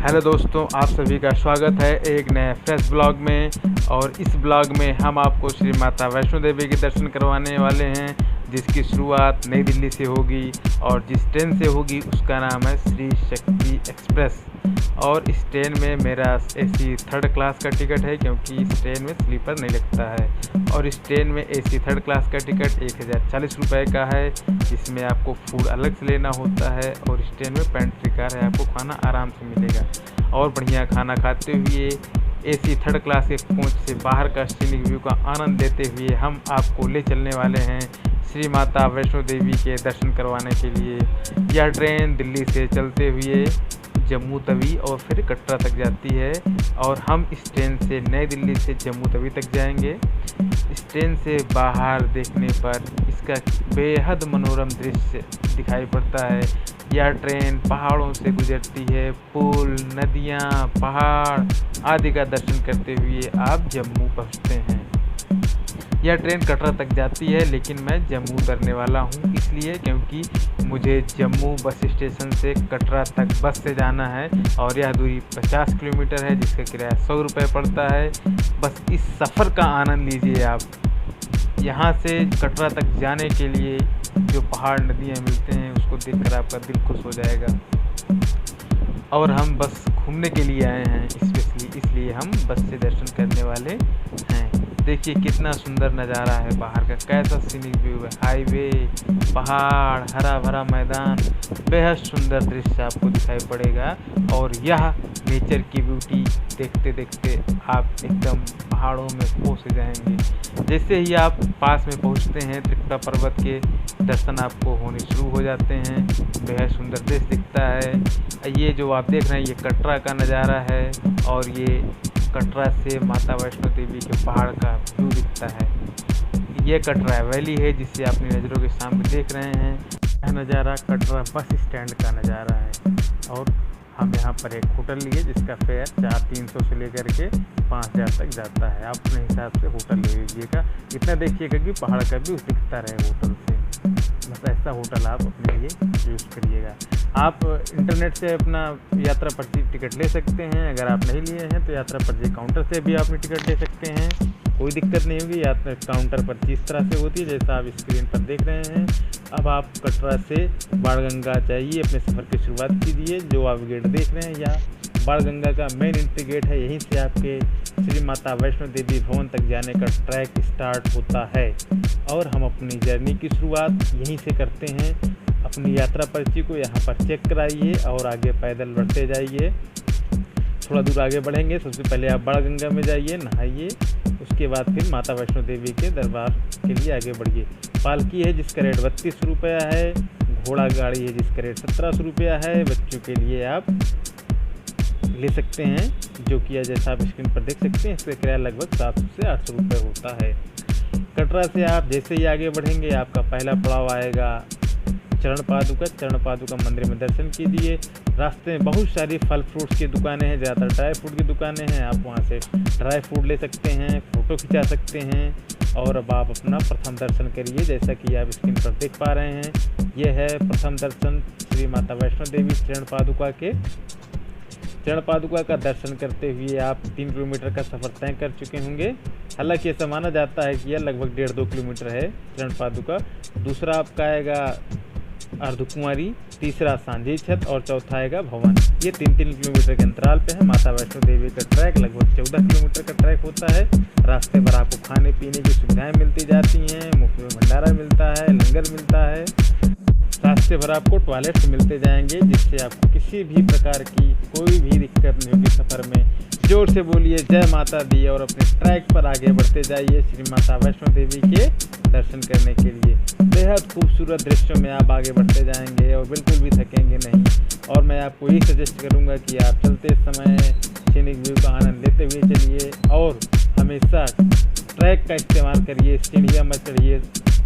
Hello दोस्तों, आप सभी का स्वागत है एक नए फ्रेश ब्लॉग में। और इस ब्लॉग में हम आपको श्री माता वैष्णो देवी के दर्शन करवाने वाले हैं, जिसकी शुरुआत नई दिल्ली से होगी और जिस ट्रेन से होगी उसका नाम है श्री शक्ति एक्सप्रेस। और इस ट्रेन में मेरा एसी थर्ड क्लास का टिकट है, क्योंकि इस ट्रेन में स्लीपर नहीं लगता है। और इस ट्रेन में एसी थर्ड क्लास का टिकट 1040 रुपये का है, जिसमें आपको फूड अलग से लेना होता है। और इस ट्रेन में पेंट्री कार है, आपको खाना आराम से मिलेगा। और बढ़िया खाना खाते हुए एसी थर्ड क्लास के कोच से बाहर का सीनिक व्यू का आनंद लेते हुए हम आपको ले चलने वाले हैं श्री माता वैष्णो देवी के दर्शन करवाने के लिए। यह ट्रेन दिल्ली से चलते हुए जम्मू तवी और फिर कटरा तक जाती है, और हम इस ट्रेन से नई दिल्ली से जम्मू तवी तक जाएंगे। इस ट्रेन से बाहर देखने पर इसका बेहद मनोरम दृश्य दिखाई पड़ता है। यह ट्रेन पहाड़ों से गुजरती है, पुल, नदियाँ, पहाड़ आदि का दर्शन करते हुए आप जम्मू पहुँचते हैं। यह ट्रेन कटरा तक जाती है, लेकिन मैं जम्मू उतरने वाला हूँ, इसलिए क्योंकि मुझे जम्मू बस स्टेशन से कटरा तक बस से जाना है। और यह दूरी 50 किलोमीटर है, जिसका किराया 100 रुपये पड़ता है। बस इस सफ़र का आनंद लीजिए आप। यहाँ से कटरा तक जाने के लिए जो पहाड़ नदियाँ मिलते हैं, उसको देखकर आपका दिल खुश हो जाएगा। और हम बस घूमने के लिए आए हैं स्पेशली, इसलिए हम बस से दर्शन करने वाले हैं। देखिए कितना सुंदर नज़ारा है बाहर का, कैसा सीनिक व्यू है, हाईवे, पहाड़, हरा भरा मैदान, बेहद सुंदर दृश्य आपको दिखाई पड़ेगा। और यह नेचर की ब्यूटी देखते देखते आप एकदम पहाड़ों में खो से जाएंगे। जैसे ही आप पास में पहुंचते हैं, त्रिकुटा पर्वत के दर्शन आपको होने शुरू हो जाते हैं। बेहद सुंदर दृश्य दिखता है। ये जो आप देख रहे हैं, ये कटरा का नज़ारा है, और ये कटरा से माता वैष्णो देवी के पहाड़ का व्यू दिखता है। ये कटरा वैली है, जिसे अपनी नज़रों के सामने देख रहे हैं। यह नज़ारा कटरा बस स्टैंड का नज़ारा है। और हम यहाँ पर एक होटल लिए, जिसका फेयर 300 से लेकर के 5000 तक जाता है। आप अपने हिसाब से होटल ले लीजिएगा। इतना देखिएगा कि पहाड़ का व्यू दिखता रहे होटल से। बस ऐसा होटल आप अपने लिए यूज़ करिएगा। आप इंटरनेट से अपना यात्रा पर्ची टिकट ले सकते हैं। अगर आप नहीं लिए हैं तो यात्रा पर्ची काउंटर से भी अपनी टिकट ले सकते हैं, कोई दिक्कत नहीं होगी। यात्रा काउंटर पर्ची इस तरह से होती है जैसा आप स्क्रीन पर देख रहे हैं। अब आप कटरा से बाणगंगा जाइए, अपने सफ़र की शुरुआत कीजिए। जो आप गेट देख रहे हैं, यह बाणगंगा का मेन एंट्री गेट है। यहीं से आपके श्री माता वैष्णो देवी भवन तक जाने का ट्रैक स्टार्ट होता है। और हम अपनी जर्नी की शुरुआत यहीं से करते हैं। अपनी यात्रा पर्ची को यहाँ पर चेक कराइए और आगे पैदल बढ़ते जाइए। थोड़ा दूर आगे बढ़ेंगे, सबसे पहले आप बाणगंगा में जाइए, नहाइए। उसके बाद फिर माता वैष्णो देवी के दरबार के लिए आगे बढ़िए। पालकी है जिसका रेट 32 रुपया है। घोड़ा गाड़ी है जिसका रेट 1700 रुपया है। बच्चों के लिए आप ले सकते हैं, जो कि जैसा आप स्क्रीन पर देख सकते हैं, इसका किराया लगभग 700 से 800 रुपये होता है। कटरा से आप जैसे ही आगे बढ़ेंगे, आपका पहला पड़ाव आएगा चरण पादुका मंदिर में दर्शन कीजिए। रास्ते में बहुत सारी फल फ्रूट्स की दुकानें हैं, ज़्यादातर ड्राई फ्रूट की दुकानें हैं। आप वहां से ड्राई फ्रूट ले सकते हैं, फ़ोटो खिंचा सकते हैं। और अब आप अपना प्रथम दर्शन करिए, जैसा कि आप स्क्रीन पर देख पा रहे हैं। यह है प्रथम दर्शन श्री माता वैष्णो देवी चरण पादुका के। चरण पादुका का दर्शन करते हुए आप 3 किलोमीटर का सफ़र तय कर चुके होंगे। हालांकि ऐसा माना जाता है कि यह लगभग 1.5-2 किलोमीटर है चरण पादुका। दूसरा आपका आएगा अर्धकुंवारी, तीसरा सांझी छत और चौथा आएगा भवन। ये 3-3 किलोमीटर के अंतराल पे है। माता वैष्णो देवी का ट्रैक लगभग 14 किलोमीटर का ट्रैक होता है। रास्ते भर आपको खाने पीने की सुविधाएं मिलती जाती हैं। मुफ्त में भंडारा मिलता है, लंगर मिलता है। रास्ते भर आपको टॉयलेट्स मिलते जाएंगे, जिससे आपको किसी भी प्रकार की कोई भी दिक्कत नहीं होगी सफ़र में। जोर से बोलिए जय माता दी और अपने ट्रैक पर आगे बढ़ते जाइए श्री माता वैष्णो देवी के दर्शन करने के लिए। बेहद खूबसूरत दृश्यों में आप आगे बढ़ते जाएंगे और बिल्कुल भी थकेंगे नहीं। और मैं आपको यही सजेस्ट करूंगा कि आप चलते समय सीनिक व्यू का आनंद लेते हुए चलिए, और हमेशा ट्रैक का इस्तेमाल करिए। सीढ़ियाँ मत चढ़िए,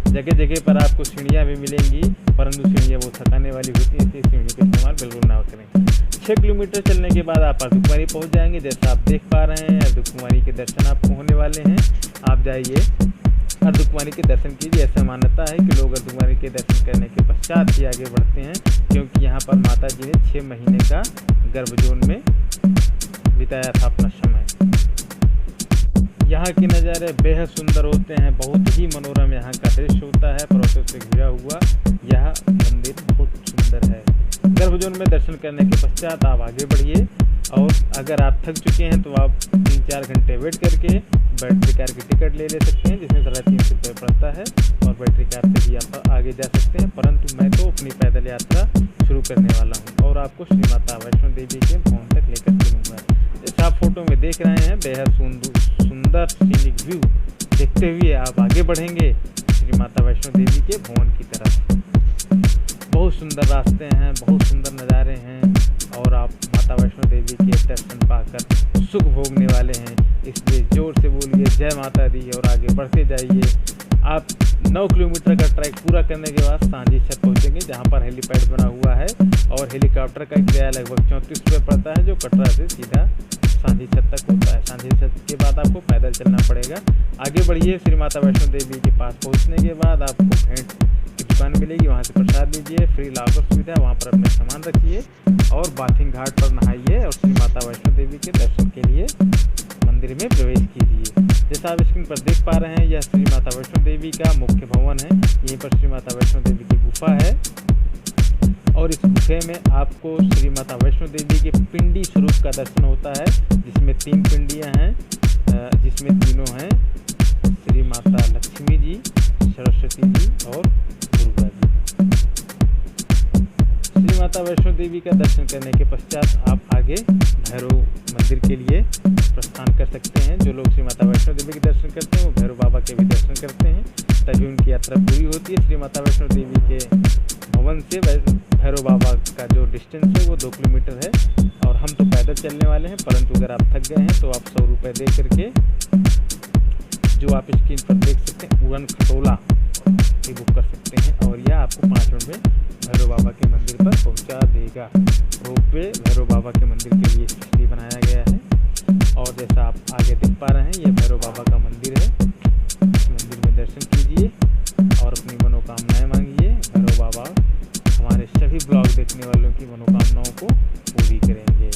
जगह जगह पर आपको सीढ़ियाँ भी मिलेंगी, परंतु सीढ़ियाँ वो थकाने वाली होती हैं, इसलिए सीढ़ियों का इस्तेमाल बिल्कुल ना करें। 6 किलोमीटर चलने के बाद आप अर्धकुंवारी पहुँच जाएंगे। जैसा आप देख पा रहे हैं, अर्धकुंवारी के दर्शन आपको होने वाले हैं। आप जाइए अर्धकुंवारी के दर्शन कीजिए। ऐसा मान्यता है कि लोग अर्धकुंवारी के दर्शन करने के पश्चात ही आगे बढ़ते हैं, क्योंकि यहाँ पर माता जी ने 6 महीने का गर्भ जोन में बिताया था अपना समय। यहाँ के नज़ारे बेहद सुंदर होते हैं, बहुत ही मनोरम यहाँ का दृश्य होता है। पर्वतों से घिरा हुआ यह मंदिर बहुत सुंदर है। गर्भजोन में दर्शन करने के पश्चात आप आगे बढ़िए, और अगर आप थक चुके हैं तो आप 3-4 घंटे वेट करके बैटरी कार की टिकट ले सकते हैं, जिसमें 350 रुपये पड़ता है, और बैटरी कार से भी आप आगे जा सकते हैं। परंतु मैं तो अपनी पैदल यात्रा शुरू करने वाला हूं और आपको श्री माता वैष्णो देवी के भवन तक लेकर चलूँगा। जैसे आप फोटो में देख रहे हैं, बेहद सुंदर सीनिक व्यू देखते हुए आप आगे बढ़ेंगे श्री माता वैष्णो देवी के भवन की तरफ। बहुत सुंदर रास्ते हैं, बहुत सुंदर नज़ारे हैं, और आप माता वैष्णो देवी के दर्शन पाकर सुख भोगने वाले हैं। इसलिए जोर से बोलिए जय माता दी और आगे बढ़ते जाइए। आप 9 किलोमीटर का ट्रैक पूरा करने के बाद सांझी छत पहुंचेंगे, जहां पर हेलीपैड बना हुआ है, और हेलीकॉप्टर का किराया लगभग 34 रुपये पड़ता है, जो कटरा से सीधा सांझी छत तक होता है। सांझी छत के बाद आपको पैदल चलना पड़ेगा। आगे बढ़िए, श्री माता वैष्णो देवी के पास पहुँचने के बाद आपको भेंट की दुकान मिलेगी, वहाँ से प्रसाद लीजिए। फ्री लॉकर सुविधा है, वहाँ पर अपने सामान रखिए और बाथिंग घाट पर नहाइए और श्री माता वैष्णो देवी के दर्शन के लिए मंदिर में प्रवेश कीजिए। जैसा आप स्क्रीन पर देख पा रहे हैं, यह श्री माता वैष्णो देवी का मुख्य भवन है। यहीं पर श्री माता वैष्णो देवी की गुफा है, और इस गुफे में आपको श्री माता वैष्णो देवी के पिंडी स्वरूप का दर्शन होता है, जिसमें 3 पिंडियाँ हैं, जिसमें तीनों हैं श्री माता लक्ष्मी जी, सरस्वती जी और दुर्गा जी। श्री माता वैष्णो देवी का दर्शन करने के पश्चात आप आगे भैरव मंदिर के लिए प्रस्थान कर सकते हैं। जो लोग श्री माता वैष्णो देवी के दर्शन करते हैं वो भैरव बाबा के भी दर्शन करते हैं, तभी उनकी यात्रा पूरी होती है। श्री माता वैष्णो देवी के भवन से भैरव बाबा का जो डिस्टेंस है वो 2 किलोमीटर है, और हम तो पैदल चलने वाले हैं। परंतु अगर आप थक गए हैं तो आप 100 रुपये दे करके, जो आप स्क्रीन पर देख सकते हैं, उड़न खटोला भी बुक कर सकते हैं, और यह आपको 5 मिनट में भैरव बाबा के मंदिर पर पहुंचा देगा। रोपवे भैरव बाबा के मंदिर के लिए स्पेशली बनाया गया है, और जैसा आप आगे देख पा रहे हैं, ये भैरव बाबा का मंदिर है। इस मंदिर में दर्शन कीजिए और अपनी मनोकामनाएं मांगिए। भैरव बाबा हमारे सभी ब्लॉग देखने वालों की मनोकामनाओं को पूरी करेंगे।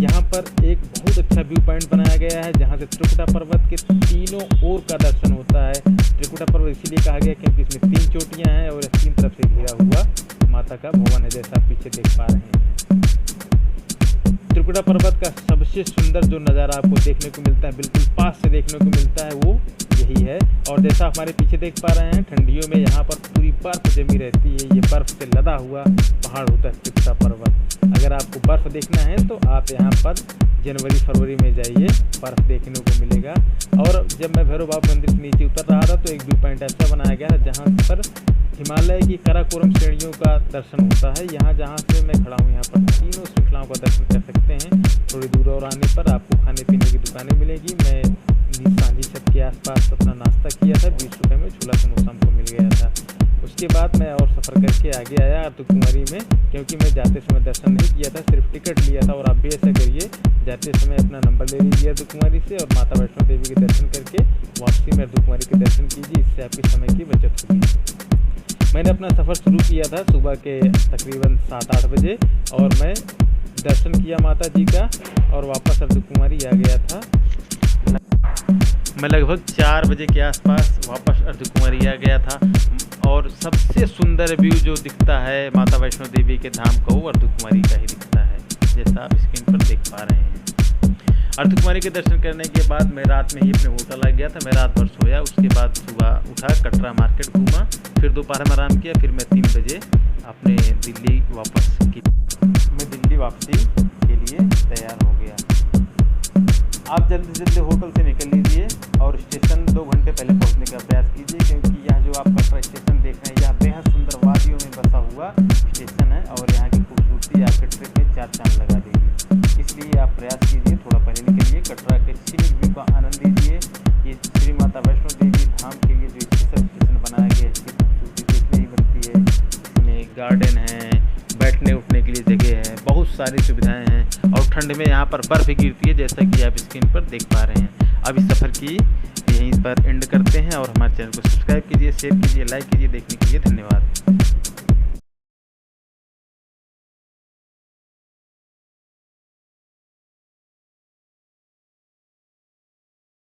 यहाँ पर एक बहुत अच्छा व्यू पॉइंट बनाया गया है, जहाँ से त्रिकुटा पर्वत के तीनों ओर का दर्शन होता है। त्रिकुटा पर्वत इसीलिए कहा गया क्योंकि इसमें 3 चोटियाँ हैं और 3 तरफ से घिरा हुआ माता का भवन है, जैसा आप पीछे देख पा रहे हैं। त्रिकुटा पर्वत का सबसे सुंदर जो नज़ारा आपको देखने को मिलता है, बिल्कुल पास से देखने को मिलता है, वो यही है। और जैसा हमारे पीछे देख पा रहे हैं, ठंडियों में यहाँ पर पूरी बर्फ जमी रहती है। ये बर्फ से लदा हुआ पहाड़ होता है त्रिकुटा पर्वत। अगर आपको बर्फ़ देखना है तो आप यहाँ पर जनवरी-फरवरी में जाइए, बर्फ़ देखने को मिलेगा। और जब मैं भैरव बाबा मंदिर से नीचे उतर रहा था तो एक व्यू पॉइंट ऐसा बनाया गया है जहाँ पर हिमालय की काराकोरम श्रेणियों का दर्शन होता है। यहाँ जहाँ से मैं खड़ा हूँ, यहाँ पर तीनों श्रृंखलाओं का दर्शन कर सकते हैं। थोड़ी दूर और आने पर आपको खाने पीने की दुकानें मिलेगी। मैं सांझी छत के आसपास अपना नाश्ता किया था, 20 रुपये में छोला समोसा हमको मिल गया था। उसके बाद मैं और सफ़र करके आगे आया अर्धकुमारी में, क्योंकि मैं जाते समय दर्शन नहीं किया था, सिर्फ टिकट लिया था। और आप भी ऐसा करिए, जाते समय अपना नंबर ले लीजिए अर्धकुमारी से और माता वैष्णो देवी के दर्शन करके वापसी में अर्धकुमारी के दर्शन कीजिए, इससे आपके समय की बचत होगी। मैंने अपना सफ़र शुरू किया था सुबह के तकरीबन 7-8 बजे, और मैं दर्शन किया माता जी का और वापस अर्धकुमारी आ गया था। मैं लगभग 4 बजे के आसपास वापस अर्धकुमारी आ गया था, और सबसे सुंदर व्यू जो दिखता है माता वैष्णो देवी के धाम का, वो अर्धकुमारी का ही दिखता है, जैसा आप स्क्रीन पर देख पा रहे हैं। अर्धकुमारी के दर्शन करने के बाद मैं रात में ही अपने होटल आ गया था। मैं रात भर सोया, उसके बाद सुबह उठा, कटरा मार्केट घूमा, फिर दोपहर में आराम किया, फिर मैं 3 बजे अपने दिल्ली वापस की। मैं दिल्ली वापसी के लिए तैयार हो गया। आप जल्दी से जल्दी होटल से निकल लीजिए और स्टेशन 2 घंटे पहले पहुंचने का प्रयास कीजिए, क्योंकि यह जो आप कटरा स्टेशन देख रहे हैं, यह बेहद सुंदर वादियों में बसा हुआ स्टेशन है, और यहाँ की खूबसूरती आपके ट्रिप में 4 चांद लगा देगी। इसलिए आप प्रयास कीजिए, थोड़ा पहले निकलिए, कटरा के सीनिक व्यू का आनंद लीजिए। ये श्री माता वैष्णो देवी धाम के लिए जो स्पेशल स्टेशन बनाया गया है, इसकी खूबसूरती देखने ही बनती है। इसमें गार्डन है, बैठने उठने के लिए जगह है, बहुत सारी सुविधाएं हैं, और ठंड में यहाँ पर बर्फ़ गिरती है, जैसा कि आप स्क्रीन पर देख पा रहे हैं। अब इस सफ़र की यहीं पर एंड करते हैं, और हमारे चैनल को सब्सक्राइब कीजिए, शेयर कीजिए, लाइक कीजिए। देखने के लिए धन्यवाद।